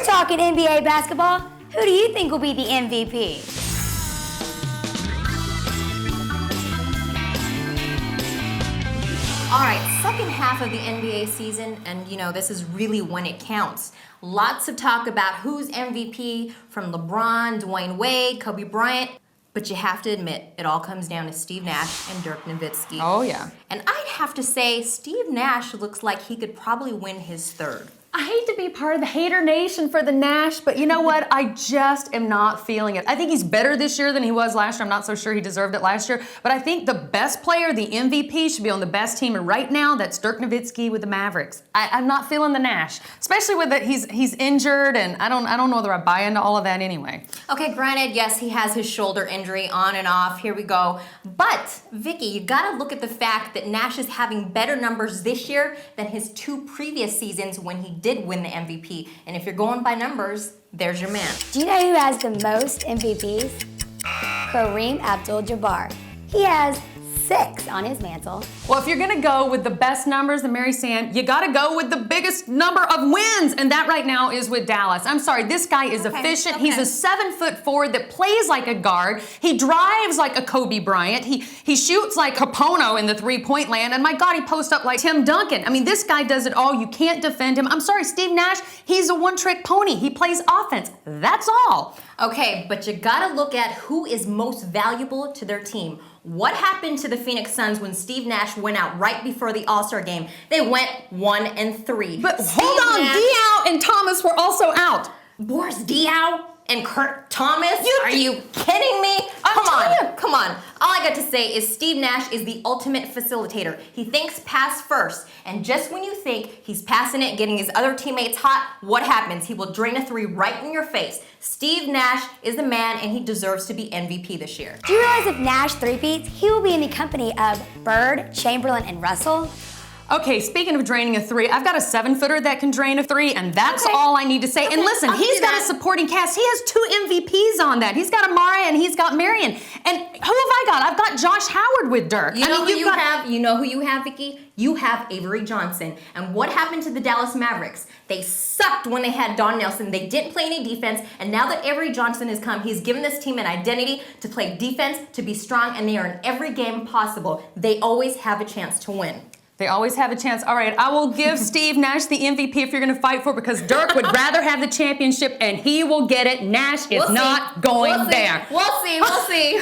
talking NBA basketball, who do you think will be the MVP? All right, second half of the NBA season, and you know, this is really when it counts. Lots of talk about who's MVP, from LeBron, Dwayne Wade, Kobe Bryant, but you have to admit, it all comes down to Steve Nash and Dirk Nowitzki. Oh, yeah. And I'd have to say, Steve Nash looks like he could probably win his third. I hate to be part of the hater nation for the Nash, but you know what? I just am not feeling it. I think he's better this year than he was last year. I'm not so sure he deserved it last year, but I think the best player, the MVP, should be on the best team. And right now, that's Dirk Nowitzki with the Mavericks. I'm not feeling the Nash, especially with that he's injured, and I don't know whether I buy into all of that anyway. Okay, granted, yes, he has his shoulder injury on and off. Here we go. But, Vicky, you gotta look at the fact that Nash is having better numbers this year than his two previous seasons when he did win the MVP. And if you're going by numbers, there's your man. Do you know who has the most MVPs? Kareem Abdul-Jabbar. He has 6 on his mantle. Well, if you're gonna go with the best numbers, then Mary Sam, you gotta go with the biggest number of wins, and that right now is with Dallas. I'm sorry, this guy is efficient. He's a 7-foot forward that plays like a guard. He drives like a Kobe Bryant. He shoots like Capono in the three-point land, and my God, he posts up like Tim Duncan. I mean, this guy does it all. You can't defend him. I'm sorry, Steve Nash, he's a one-trick pony. He plays offense. That's all. Okay, but you gotta look at who is most valuable to their team. What happened to the Phoenix Suns when Steve Nash went out right before the All-Star game? They went 1-3. But hold on, Diaw and Thomas were also out. Boris Diaw and Kurt Thomas? Are you kidding me? Come on. All I got to say is Steve Nash is the ultimate facilitator. He thinks pass first, and just when you think he's passing it, getting his other teammates hot, what happens? He will drain a 3 right in your face. Steve Nash is the man, and he deserves to be MVP this year. Do you realize if Nash three-peats, he will be in the company of Bird, Chamberlain, and Russell? Okay, speaking of draining a 3, I've got a 7-footer that can drain a 3, and that's all I need to say. And listen, he's got a supporting cast. He has 2 MVPs on that. He's got Amara and he's got Marion. And who have I got? I've got Josh Howard with Dirk. You know who you have, Vicky? You have Avery Johnson. And what happened to the Dallas Mavericks? They sucked when they had Don Nelson. They didn't play any defense. And now that Avery Johnson has come, he's given this team an identity to play defense, to be strong, and they are in every game possible. They always have a chance to win. They always have a chance. All right, I will give Steve Nash the MVP if you're going to fight for it, because Dirk would rather have the championship, and he will get it. Nash is not going there. We'll see.